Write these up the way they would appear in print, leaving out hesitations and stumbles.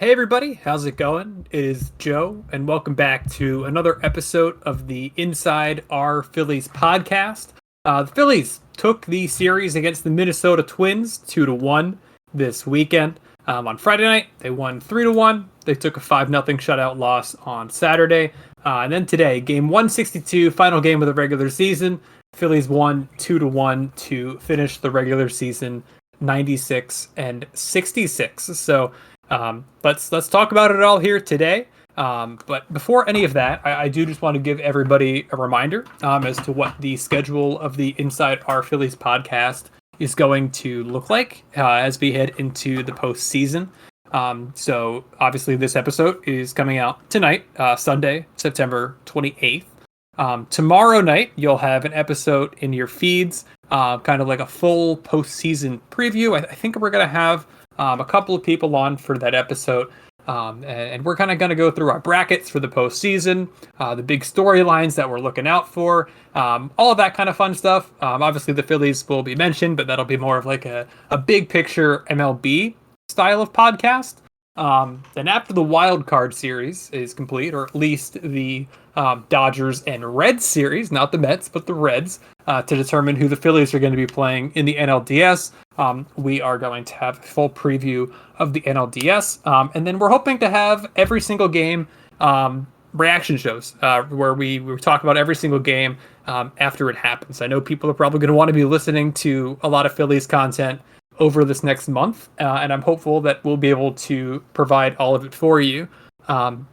Hey everybody, how's it going? It is Joe, and welcome back to another episode of the Inside Our Phillies podcast. The Phillies took the series against the Minnesota Twins 2-1 this weekend. On Friday night, they won 3-1. They took a 5-0 shutout loss on Saturday. And then today, game 162, final game of the regular season. Phillies won 2-1 to finish the regular season 96 and 66. So let's talk about it all here today. But before any of that, I do just want to give everybody a reminder as to what the schedule of the Inside Our Phillies podcast is going to look like as we head into the postseason. So obviously this episode is coming out tonight, Sunday, September 28th. Tomorrow night, you'll have an episode in your feeds, kind of like a full postseason preview. I think we're going to have a couple of people on for that episode. And we're kind of going to go through our brackets for the postseason, the big storylines that we're looking out for, all of that kind of fun stuff. Obviously, the Phillies will be mentioned, but that'll be more of like a big picture MLB style of podcast. Then after the wild card series is complete, or at least the Dodgers and Reds series, not the Mets, but the Reds, to determine who the Phillies are going to be playing in the NLDS. We are going to have a full preview of the NLDS. And then we're hoping to have every single game reaction shows where we talk about every single game after it happens. I know people are probably going to want to be listening to a lot of Phillies content over this next month, and I'm hopeful that we'll be able to provide all of it for you.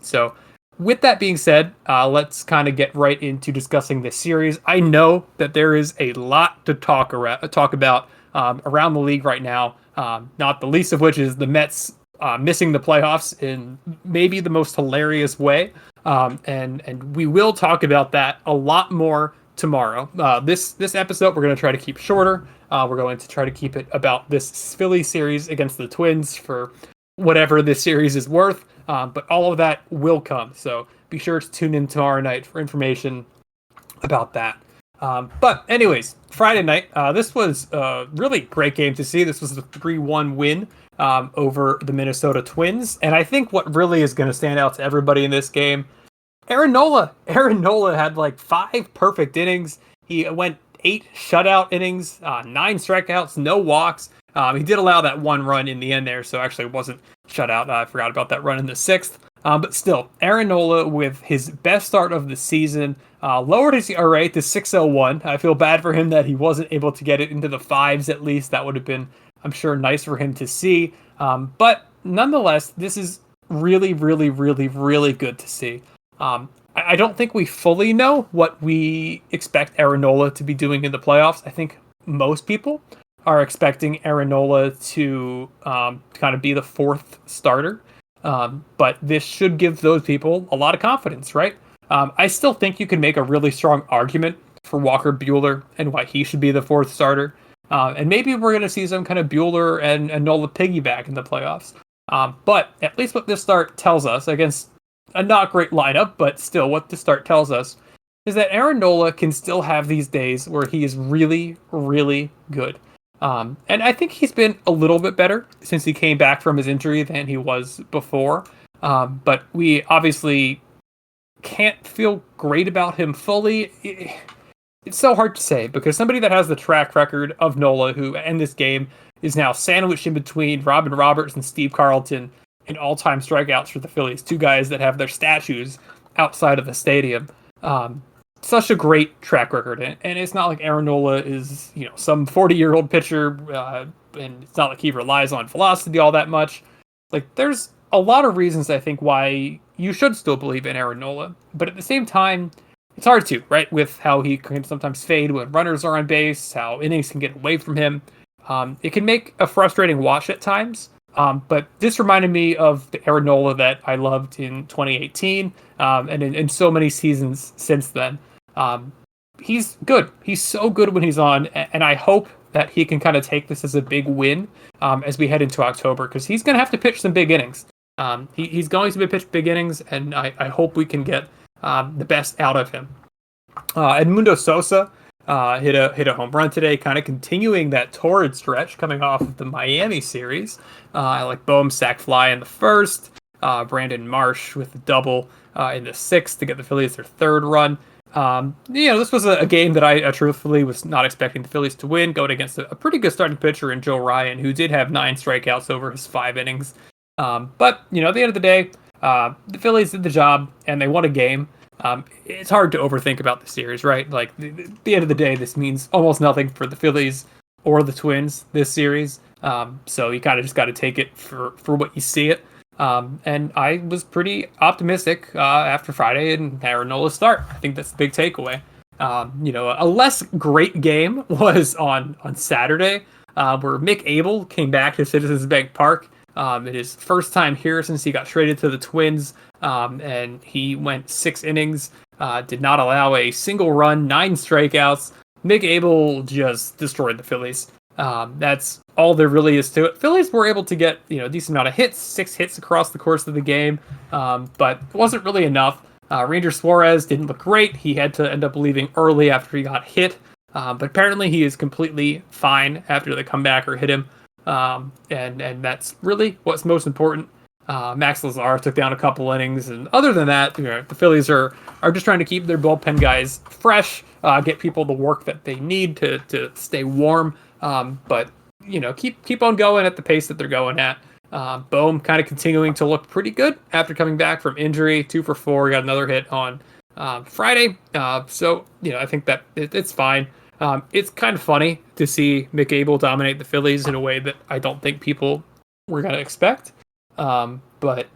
So with that being said, let's kind of get right into discussing this series. I know that there is a lot to talk about around the league right now, not the least of which is the Mets missing the playoffs in maybe the most hilarious way. And we will talk about that a lot more tomorrow. This episode we're going to try to keep shorter. We're going to try to keep it about this Philly series against the Twins for whatever this series is worth. But all of that will come. So be sure to tune in tomorrow night for information about that. But anyways, Friday night, this was a really great game to see. This was the 3-1 win over the Minnesota Twins. And I think what really is going to stand out to everybody in this game, Aaron Nola. Aaron Nola had like 5 perfect innings. He went 8 shutout innings, 9 strikeouts, no walks. He did allow that 1 run in the end there, so actually it wasn't shutout. I forgot about that run in the 6th. But still, Aaron Nola with his best start of the season, lowered his ERA to 6.01. I feel bad for him that he wasn't able to get it into the 5s at least. That would have been, I'm sure, nice for him to see. But nonetheless, this is really, really, really, really good to see. I don't think we fully know what we expect Aaron Nola to be doing in the playoffs. I think most people are expecting Aaron Nola to kind of be the 4th starter. But this should give those people a lot of confidence, right? I still think you can make a really strong argument for Walker Buehler and why he should be the 4th starter. And maybe we're going to see some kind of Buehler and Nola piggyback in the playoffs. But at least what this start tells us, against a not great lineup, but still what the start tells us, is that Aaron Nola can still have these days where he is really, really good. And I think he's been a little bit better since he came back from his injury than he was before. But we obviously can't feel great about him fully. It's so hard to say because somebody that has the track record of Nola, who in this game is now sandwiched in between Robin Roberts and Steve Carlton in all-time strikeouts for the Phillies, 2 guys that have their statues outside of the stadium. Such a great track record, and it's not like Aaron Nola is, some 40-year-old pitcher, and it's not like he relies on velocity all that much. Like, there's a lot of reasons, I think, why you should still believe in Aaron Nola, but at the same time, it's hard to, right, with how he can sometimes fade when runners are on base, how innings can get away from him. It can make a frustrating watch at times. But this reminded me of the Aaron Nola that I loved in 2018, and in so many seasons since then. He's good. He's so good when he's on, and I hope that he can kind of take this as a big win as we head into October, because he's going to have to pitch some big innings. He's going to be pitch big innings, and I hope we can get the best out of him. Edmundo Sosa hit a home run today, kind of continuing that torrid stretch coming off of the Miami series. I like Bohm sac fly in the first. Brandon Marsh with a double in the sixth to get the Phillies their third run. This was a game that I truthfully was not expecting the Phillies to win, going against a pretty good starting pitcher in Joe Ryan, who did have 9 strikeouts over his 5 innings. But at the end of the day, the Phillies did the job and they won a game. It's hard to overthink about the series, right? Like, at the end of the day, this means almost nothing for the Phillies or the Twins this series. So you kind of just got to take it for what you see it. And I was pretty optimistic after Friday and Aaron Nola's start. I think that's the big takeaway. A less great game was on Saturday, where Mick Abel came back to Citizens Bank Park. It is first time here since he got traded to the Twins, and he went 6 innings, did not allow a single run, 9 strikeouts. Mick Abel just destroyed the Phillies. That's all there really is to it. Phillies were able to get a decent amount of hits, 6 hits across the course of the game, but it wasn't really enough. Ranger Suarez didn't look great. He had to end up leaving early after he got hit, but apparently he is completely fine after the comebacker hit him, and that's really what's most important. Max Lazar took down a couple innings, and other than that, the Phillies are just trying to keep their bullpen guys fresh, get people the work that they need to stay warm. But keep on going at the pace that they're going at. Bohm kind of continuing to look pretty good after coming back from injury. 2 for 4, got another hit on Friday. So I think that it's fine. It's kind of funny to see Mick Abel dominate the Phillies in a way that I don't think people were gonna expect. But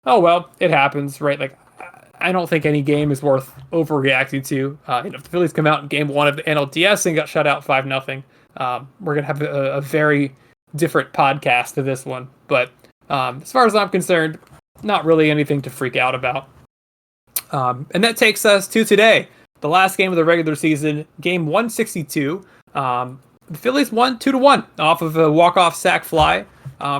oh well, it happens, right? Like, I don't think any game is worth overreacting to. If the Phillies come out in game 1 of the NLDS and got shut out 5-0, we're gonna have a very different podcast to this one. But as far as I'm concerned, not really anything to freak out about. And that takes us to today, the last game of the regular season, game 162. The Phillies won 2-1 off of a walk-off sac fly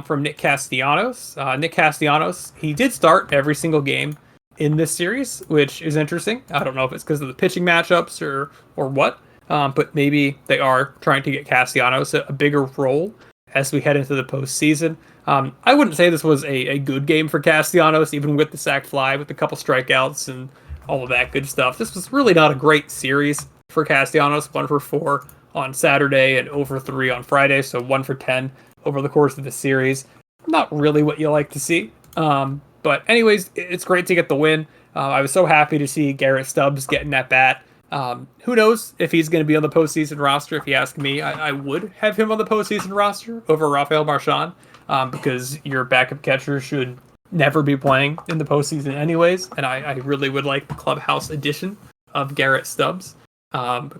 from Nick Castellanos. Nick Castellanos, he did start every single game in this series, which is interesting. I don't know if it's because of the pitching matchups or what, but maybe they are trying to get Castellanos a bigger role as we head into the postseason. I wouldn't say this was a good game for Castellanos, even with the sac fly, with a couple strikeouts and all of that good stuff. This was really not a great series for Castellanos. 1 for 4 on Saturday and 0 for 3 on Friday, so 1 for 10 over the course of the series. Not really what you like to see. But anyways, it's great to get the win. I was so happy to see Garrett Stubbs getting that bat. Who knows if he's going to be on the postseason roster? If you ask me, I would have him on the postseason roster over Rafael Marchand, because your backup catcher should never be playing in the postseason anyways, and I really would like the clubhouse edition of Garrett Stubbs.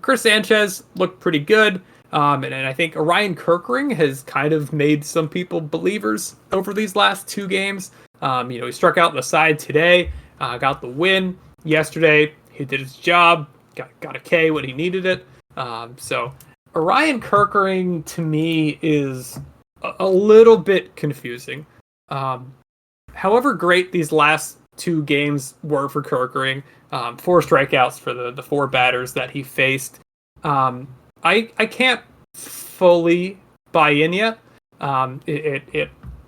Chris Sanchez looked pretty good, and I think Orion Kerkering has kind of made some people believers over these last 2 games. He struck out the side today, got the win yesterday. He did his job, got a K when he needed it. So Orion Kerkering to me is a little bit confusing. However great these last 2 games were for Kerkering, 4 strikeouts for the 4 batters that he faced. I can't fully buy in yet.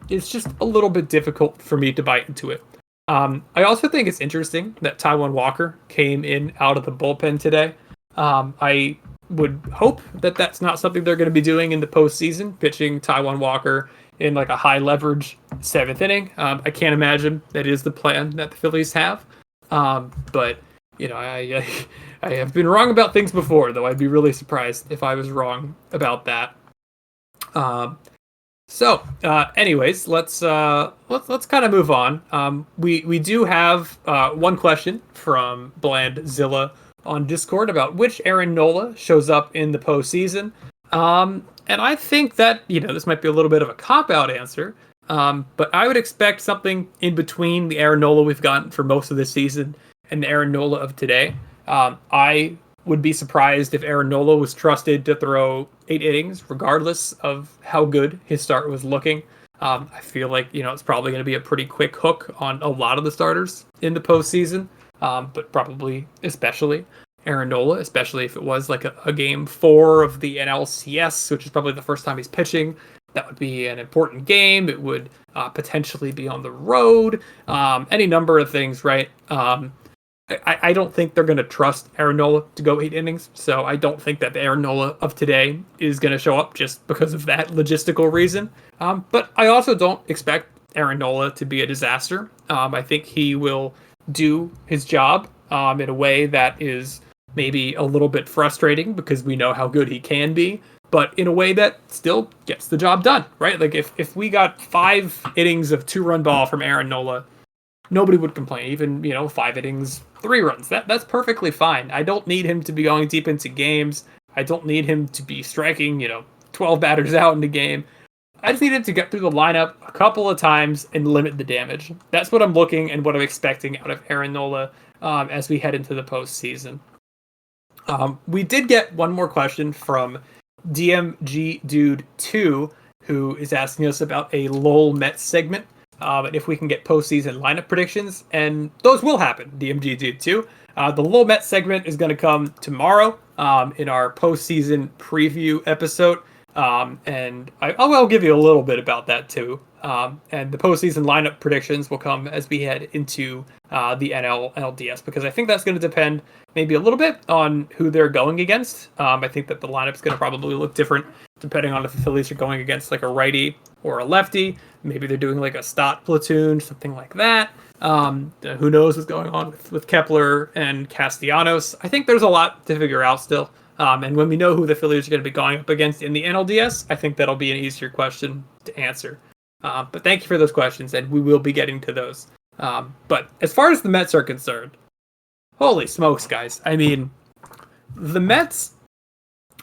It's just a little bit difficult for me to buy into it. I also think it's interesting that Taijuan Walker came in out of the bullpen today. I would hope that that's not something they're going to be doing in the postseason, pitching Taijuan Walker in like a high leverage 7th inning. I can't imagine that is the plan that the Phillies have. But I have been wrong about things before, though I'd be really surprised if I was wrong about that. Anyways, let's kind of move on. We do have one question from Blandzilla on Discord about which Aaron Nola shows up in the postseason. And I think that, this might be a little bit of a cop-out answer, but I would expect something in between the Aaron Nola we've gotten for most of this season and the Aaron Nola of today. I would be surprised if Aaron Nola was trusted to throw 8 innings, regardless of how good his start was looking. I feel like, it's probably going to be a pretty quick hook on a lot of the starters in the postseason, but probably especially Aaron Nola, especially if it was like a game 4 of the NLCS, which is probably the first time he's pitching That would be an important game. It would potentially be on the road. Any number of things, right? I don't think they're going to trust Aaron Nola to go 8 innings. So I don't think that the Aaron Nola of today is going to show up just because of that logistical reason. But I also don't expect Aaron Nola to be a disaster. I think he will do his job in a way that is maybe a little bit frustrating because we know how good he can be, but in a way that still gets the job done, right? Like if we got 5 innings of 2-run ball from Aaron Nola, nobody would complain. Even 5 innings, 3 runs. That's perfectly fine. I don't need him to be going deep into games. I don't need him to be striking 12 batters out in the game. I just need him to get through the lineup a couple of times and limit the damage. That's what I'm looking and what I'm expecting out of Aaron Nola as we head into the postseason. We did get one more question from DMG Dude 2, who is asking us about a LOL Mets segment. And if we can get postseason lineup predictions, and those will happen, DMG Dude 2. The LOL Mets segment is going to come tomorrow in our postseason preview episode. And I'll give you a little bit about that too. And the postseason lineup predictions will come as we head into the NLDS, because I think that's going to depend maybe a little bit on who they're going against. I think that the lineup's going to probably look different depending on if the Phillies are going against like a righty or a lefty. Maybe they're doing like a Stott platoon, something like that. Who knows what's going on with Kepler and Castellanos. I think there's a lot to figure out still. And when we know who the Phillies are going to be going up against in the NLDS, I think that'll be an easier question to answer. But thank you for those questions, and we will be getting to those. But as far as the Mets are concerned, holy smokes, guys. I mean, the Mets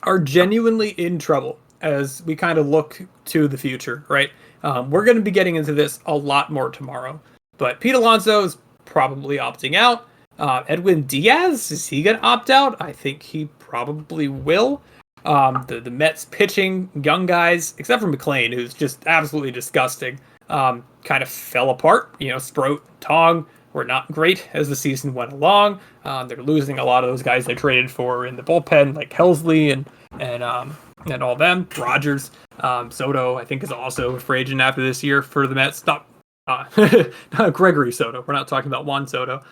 are genuinely in trouble as we kind of look to the future, right? We're going to be getting into this a lot more tomorrow. But Pete Alonso is probably opting out. Edwin Diaz, is he going to opt out? I think he probably will. The Mets pitching, young guys, except for McClain, who's just absolutely disgusting, kind of fell apart. Sproat, Tong were not great as the season went along. They're losing a lot of those guys they traded for in the bullpen, like Helsley and all them. Rogers, Soto, I think, is also a free agent after this year for the Mets. Not Gregory Soto. We're not talking about Juan Soto.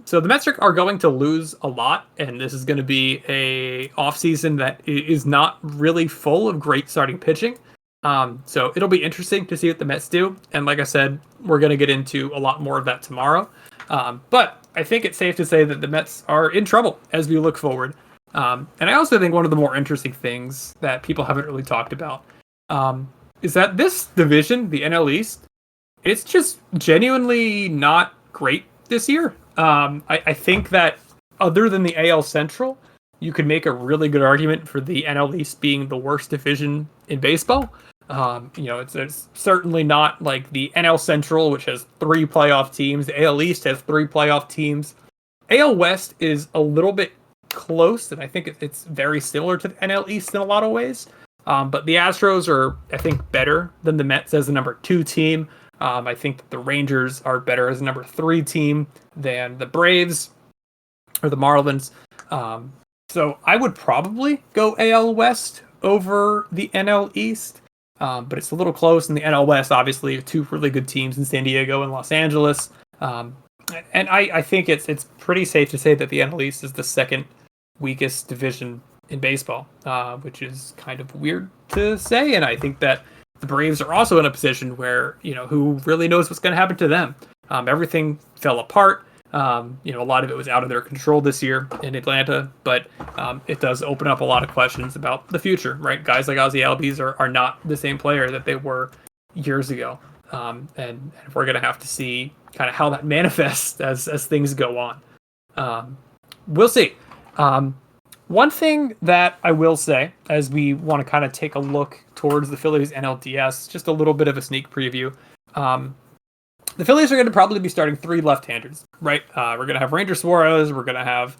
So the Mets are going to lose a lot, and this is going to be a offseason that is not really full of great starting pitching. So it'll be interesting to see what the Mets do. And like I said, we're going to get into a lot more of that tomorrow. But I think it's safe to say that the Mets are in trouble as we look forward. And I also think one of the more interesting things that people haven't really talked about is that this division, the NL East, it's just genuinely not great this year. I think that other than the AL Central, you could make a really good argument for the NL East being the worst division in baseball. It's certainly not like the NL Central, which has 3 playoff teams. The AL East has 3 playoff teams. AL West is a little bit close, and I think it's very similar to the NL East in a lot of ways. But the Astros are, I think, better than the Mets as the number 2 team. I think that the Rangers are better as a number 3 team than the Braves or the Marlins. So I would probably go AL West over the NL East. But it's a little close in the NL West. Obviously, 2 really good teams in San Diego and Los Angeles. And I think it's pretty safe to say that the NL East is the second weakest division in baseball, which is kind of weird to say. And I think that the Braves are also in a position where, who really knows what's going to happen to them? Everything fell apart. A lot of it was out of their control this year in Atlanta, but it does open up a lot of questions about the future, right? Guys like Ozzie Albies are not the same player that they were years ago. And we're going to have to see kind of how that manifests as things go on. We'll see. One thing that I will say, as we want to kind of take a look towards the Phillies NLDS, just a little bit of a sneak preview. The Phillies are going to probably be starting 3 left-handers, right? We're going to have Ranger Suarez. We're going to have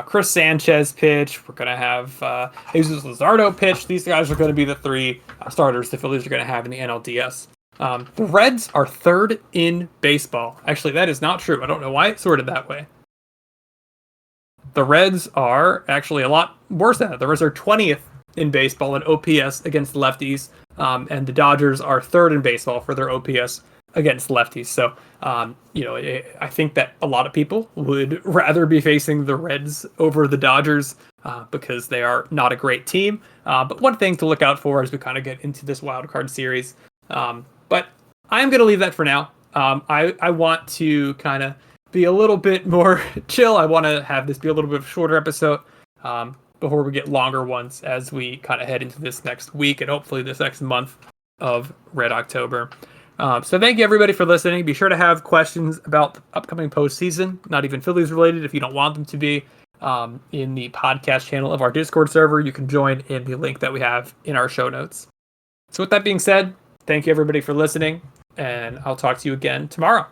Chris Sanchez pitch. We're going to have Jesus Luzardo pitch. These guys are going to be the 3 starters the Phillies are going to have in the NLDS. The Reds are 3rd in baseball. Actually, that is not true. I don't know why it's sorted that way. The Reds are actually a lot worse than that. The Reds are 20th in baseball in OPS against lefties, and the Dodgers are third in baseball for their OPS against lefties. So, I think that a lot of people would rather be facing the Reds over the Dodgers because they are not a great team. But one thing to look out for as we kind of get into this wild card series. But I'm going to leave that for now. I want to kind of be a little bit more chill. I want to have this be a little bit of a shorter episode before we get longer ones as we kind of head into this next week and hopefully this next month of Red October. So thank you everybody for listening. Be sure to have questions about the upcoming postseason, not even Phillies related if you don't want them to be, in the podcast channel of our Discord server. You can join in the link that we have in our show notes. So with that being said, thank you everybody for listening, and I'll talk to you again tomorrow.